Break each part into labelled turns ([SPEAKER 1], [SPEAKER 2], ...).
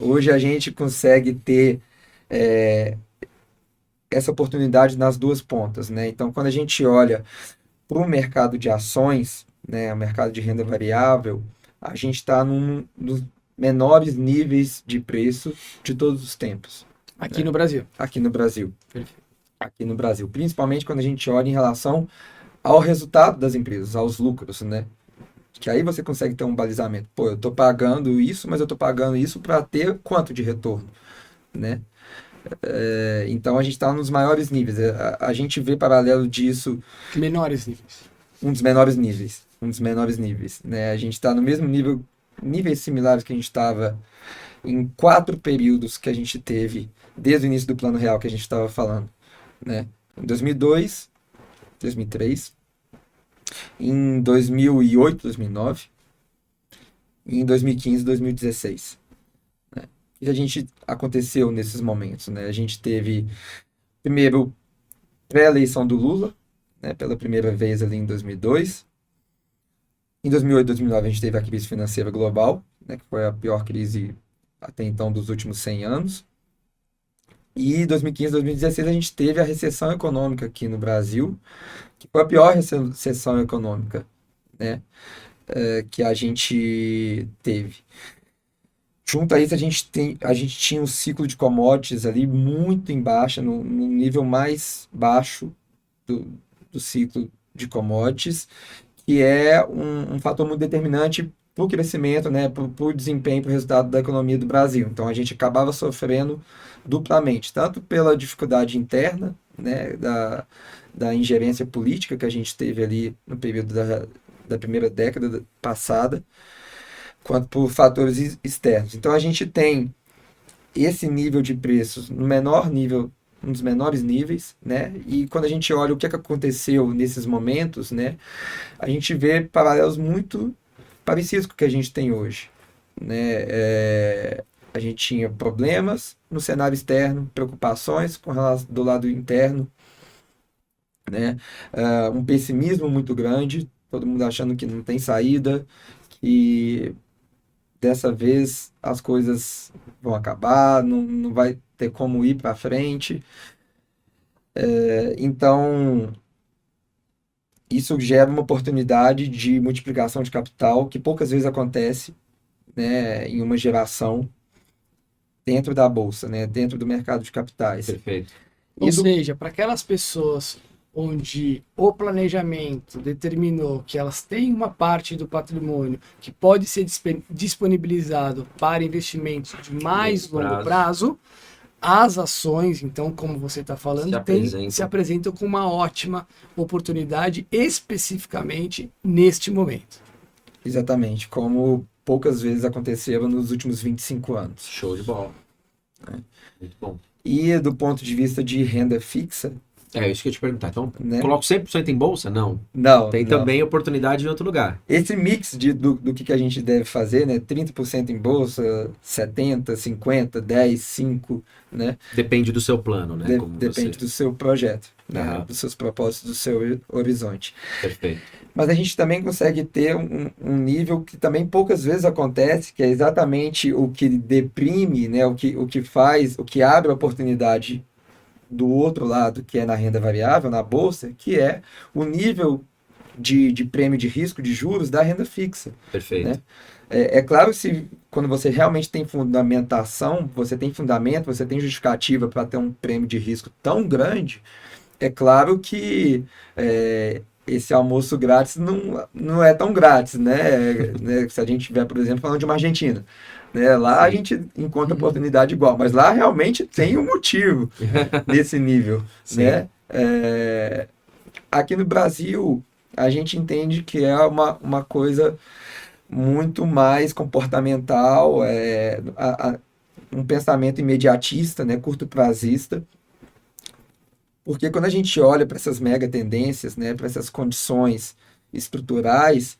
[SPEAKER 1] Hoje a gente consegue ter essa oportunidade nas duas pontas, né? Então, quando a gente olha para o mercado de ações, né, o mercado de renda variável, a gente está num dos menores níveis de preço de todos os tempos,
[SPEAKER 2] Aqui
[SPEAKER 1] né?
[SPEAKER 2] no Brasil.
[SPEAKER 1] Aqui no Brasil.
[SPEAKER 2] Perfeito.
[SPEAKER 1] Aqui no Brasil, principalmente quando a gente olha em relação ao resultado das empresas, aos lucros, né? Que aí você consegue ter um balizamento. Pô, eu estou pagando isso, mas eu estou pagando isso para ter quanto de retorno, né? Então a gente está nos maiores níveis. A gente vê paralelo disso
[SPEAKER 2] Menores níveis.
[SPEAKER 1] um dos menores níveis, né? A gente está no mesmo nível, níveis similares que a gente estava em 4 períodos que a gente teve desde o início do Plano Real que a gente estava falando, né? Em 2002, 2003, em 2008, 2009, e em 2015, 2016. Né? O que a gente aconteceu nesses momentos, né? A gente teve primeiro pré-eleição do Lula, né? Pela primeira vez ali em 2002. Em 2008, 2009 a gente teve a crise financeira global, né? Que foi a pior crise até então dos últimos 100 anos. E em 2015, 2016 a gente teve a recessão econômica aqui no Brasil, que foi a pior recessão econômica, né? Que a gente teve. Junto a isso, a gente tinha um ciclo de commodities ali muito em baixa, no nível mais baixo do, do ciclo de commodities, que é um fator muito determinante para o crescimento, né, para o desempenho, para o resultado da economia do Brasil. Então, a gente acabava sofrendo duplamente, tanto pela dificuldade interna, né, da ingerência política que a gente teve ali no período da primeira década passada, quanto por fatores externos. Então a gente tem esse nível de preços no menor nível, um dos menores níveis, né? E quando a gente olha o que aconteceu nesses momentos, né, a gente vê paralelos muito parecidos com o que a gente tem hoje, né? A gente tinha problemas no cenário externo, preocupações com relação do lado interno, né? Um pessimismo muito grande, todo mundo achando que não tem saída, que dessa vez as coisas vão acabar, não vai ter como ir para frente. Então, isso gera uma oportunidade de multiplicação de capital que poucas vezes acontece, né, em uma geração dentro da bolsa, né, dentro do mercado de capitais.
[SPEAKER 3] Perfeito.
[SPEAKER 2] Ou
[SPEAKER 1] E do,
[SPEAKER 2] seja, para aquelas pessoas onde o planejamento determinou que elas têm uma parte do patrimônio que pode ser disponibilizado para investimentos de mais longo prazo, as ações, então, como você está falando, se apresentam com uma ótima oportunidade, especificamente neste momento.
[SPEAKER 1] Exatamente, como poucas vezes aconteceram nos últimos 25 anos.
[SPEAKER 3] Show de bola. Muito bom.
[SPEAKER 1] E do ponto de vista de renda fixa,
[SPEAKER 3] Isso que eu ia te perguntar. Então,
[SPEAKER 1] né?
[SPEAKER 3] coloco 100% em bolsa? Não.
[SPEAKER 1] Não,
[SPEAKER 3] Tem
[SPEAKER 1] não.
[SPEAKER 3] também oportunidade em outro lugar.
[SPEAKER 1] Esse mix do que a gente deve fazer, né? 30% em bolsa, 70, 50, 10, 5, né?
[SPEAKER 3] Depende do seu plano, né?
[SPEAKER 1] Depende do seu projeto, né?
[SPEAKER 3] Aham.
[SPEAKER 1] Dos seus propósitos, do seu horizonte.
[SPEAKER 3] Perfeito.
[SPEAKER 1] Mas a gente também consegue ter um nível que também poucas vezes acontece, que é exatamente o que deprime, né? O que faz, o que abre a oportunidade do outro lado, que é na renda variável, na bolsa, que é o nível de prêmio de risco de juros da renda fixa.
[SPEAKER 3] Perfeito.
[SPEAKER 1] Né? É claro que quando você realmente tem fundamentação, você tem fundamento, você tem justificativa para ter um prêmio de risco tão grande, é claro que esse almoço grátis não é tão grátis, né? Se a gente estiver, por exemplo, falando de uma Argentina. Né? Lá a gente encontra oportunidade igual, mas lá realmente tem um motivo nesse nível. Né? Aqui no Brasil, a gente entende que é uma coisa muito mais comportamental, um pensamento imediatista, né, curto-prazista, porque quando a gente olha para essas mega tendências, né, para essas condições estruturais,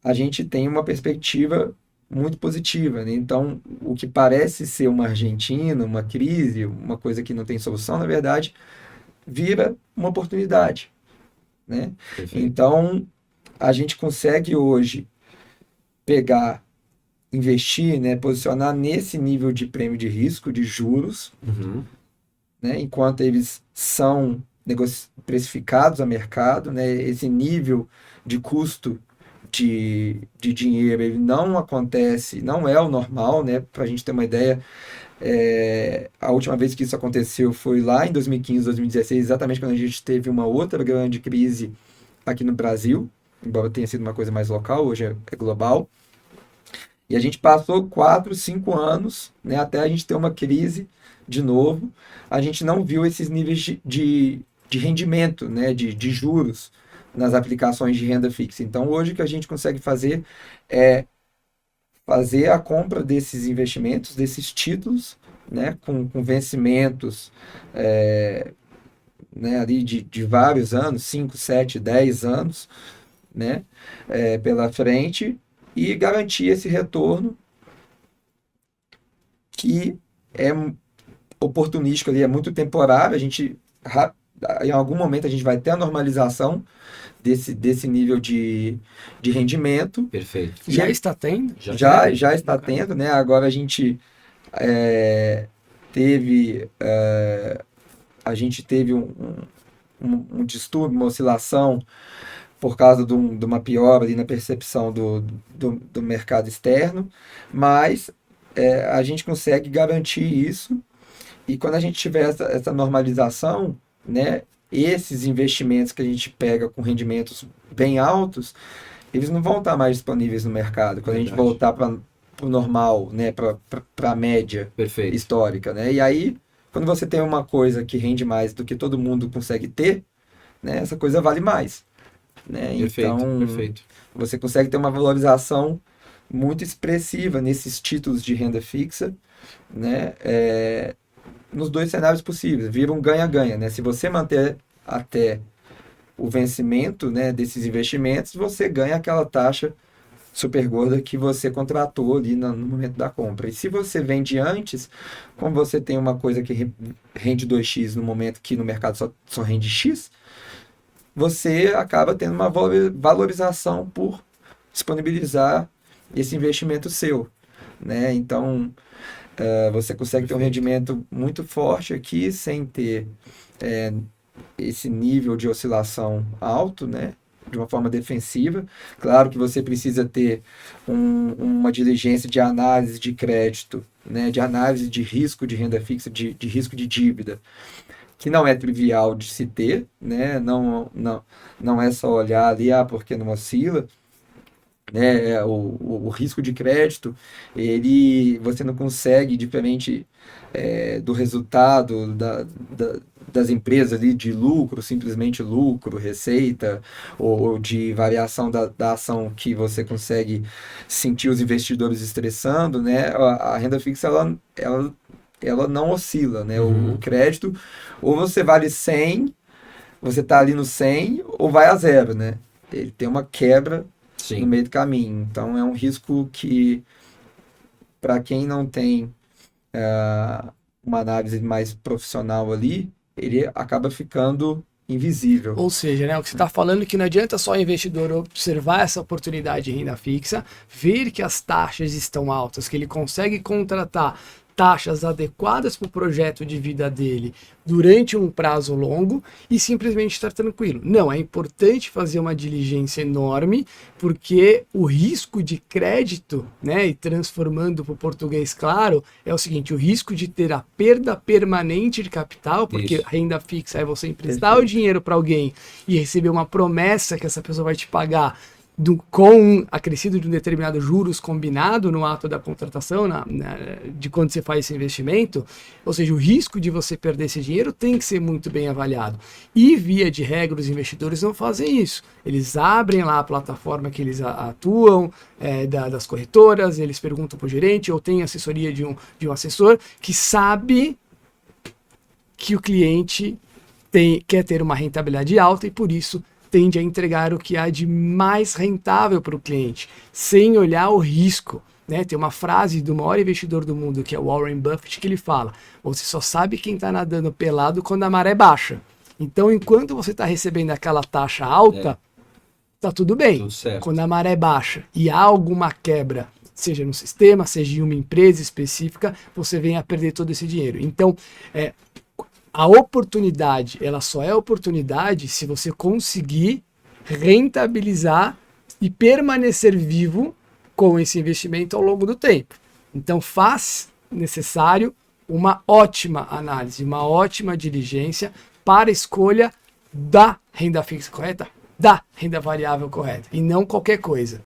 [SPEAKER 1] a gente tem uma perspectiva muito positiva. Né? Então, o que parece ser uma Argentina, uma crise, uma coisa que não tem solução, na verdade, vira uma oportunidade. Né? Então, a gente consegue hoje pegar investir, né, posicionar nesse nível de prêmio de risco, de juros,
[SPEAKER 3] Uhum.
[SPEAKER 1] né, enquanto eles são precificados a mercado, né, esse nível de custo de dinheiro, ele não acontece, não é o normal, né, para a gente ter uma ideia, a última vez que isso aconteceu foi lá em 2015, 2016, exatamente quando a gente teve uma outra grande crise aqui no Brasil, embora tenha sido uma coisa mais local, hoje é global. E a gente passou 4, 5 anos, né, até a gente ter uma crise de novo. A gente não viu esses níveis de rendimento, né, de juros nas aplicações de renda fixa. Então, hoje o que a gente consegue fazer é fazer a compra desses investimentos, desses títulos, né, com vencimentos né, ali de vários anos, 5, 7, 10 anos, né, pela frente, e garantir esse retorno que é oportunístico ali, é muito temporário. Em algum momento a gente vai ter a normalização desse nível de rendimento.
[SPEAKER 3] Perfeito.
[SPEAKER 2] Já está tendo?
[SPEAKER 1] Já está tendo, né? Agora a gente teve um distúrbio, uma oscilação por causa de uma piora ali na percepção do mercado externo, mas a gente consegue garantir isso, e quando a gente tiver essa normalização, né, esses investimentos que a gente pega com rendimentos bem altos, eles não vão estar mais disponíveis no mercado. Quando a gente
[SPEAKER 3] Verdade.
[SPEAKER 1] voltar para o normal, né, para a média
[SPEAKER 3] Perfeito.
[SPEAKER 1] histórica, né? E aí, quando você tem uma coisa que rende mais do que todo mundo consegue ter, né, essa coisa vale mais, né?
[SPEAKER 3] Perfeito.
[SPEAKER 1] Então,
[SPEAKER 3] Perfeito.
[SPEAKER 1] você consegue ter uma valorização muito expressiva nesses títulos de renda fixa, né? Nos dois cenários possíveis, vira um ganha-ganha, né? Se você manter até o vencimento, né, desses investimentos, você ganha aquela taxa super gorda que você contratou ali no momento da compra. E se você vende antes, como você tem uma coisa que rende 2x no momento que no mercado só rende X, você acaba tendo uma valorização por disponibilizar esse investimento seu, né? Então, você consegue ter um rendimento muito forte aqui sem ter esse nível de oscilação alto, né? De uma forma defensiva. Claro que você precisa ter uma diligência de análise de crédito, né? De análise de risco de renda fixa, de risco de dívida, que não é trivial de se ter, né? Não é só olhar ali, porque não oscila, né? O risco de crédito, você não consegue, diferente do resultado das empresas ali, de lucro, simplesmente lucro, receita, ou de variação da ação, que você consegue sentir os investidores estressando, né? A renda fixa, ela não oscila, né? O crédito, ou você vale 100, você está ali no 100, ou vai a zero, né? Ele tem uma quebra no
[SPEAKER 3] Sim.
[SPEAKER 1] meio do caminho. Então, é um risco que, para quem não tem uma análise mais profissional ali, ele acaba ficando invisível.
[SPEAKER 2] Ou seja, né, o que você está falando é que não adianta só o investidor observar essa oportunidade de renda fixa, ver que as taxas estão altas, que ele consegue contratar taxas adequadas para o projeto de vida dele durante um prazo longo e simplesmente estar tranquilo. Não, é importante fazer uma diligência enorme, porque o risco de crédito, né, e transformando para o português claro, é o seguinte: o risco de ter a perda permanente de capital, porque
[SPEAKER 3] Isso.
[SPEAKER 2] renda fixa é você emprestar o dinheiro para alguém e receber uma promessa que essa pessoa vai te pagar com acrescido de um determinado juros combinado no ato da contratação, de quando você faz esse investimento. Ou seja, o risco de você perder esse dinheiro tem que ser muito bem avaliado. E, via de regra, os investidores não fazem isso. Eles abrem lá a plataforma que eles atuam, das corretoras, eles perguntam para o gerente, ou tem assessoria de um assessor que sabe que o cliente quer ter uma rentabilidade alta e, por isso, tende a entregar o que há de mais rentável para o cliente, sem olhar o risco, né? Tem uma frase do maior investidor do mundo, que é o Warren Buffett, que ele fala: você só sabe quem está nadando pelado quando a maré baixa. Então, enquanto você está recebendo aquela taxa alta, tá tudo bem.
[SPEAKER 3] Tudo certo.
[SPEAKER 2] Quando a maré baixa e há alguma quebra seja no sistema, seja em uma empresa específica, você venha a perder todo esse dinheiro. Então, a oportunidade, ela só é oportunidade se você conseguir rentabilizar e permanecer vivo com esse investimento ao longo do tempo. Então, faz necessário uma ótima análise, uma ótima diligência para a escolha da renda fixa correta, da renda variável correta, e não qualquer coisa.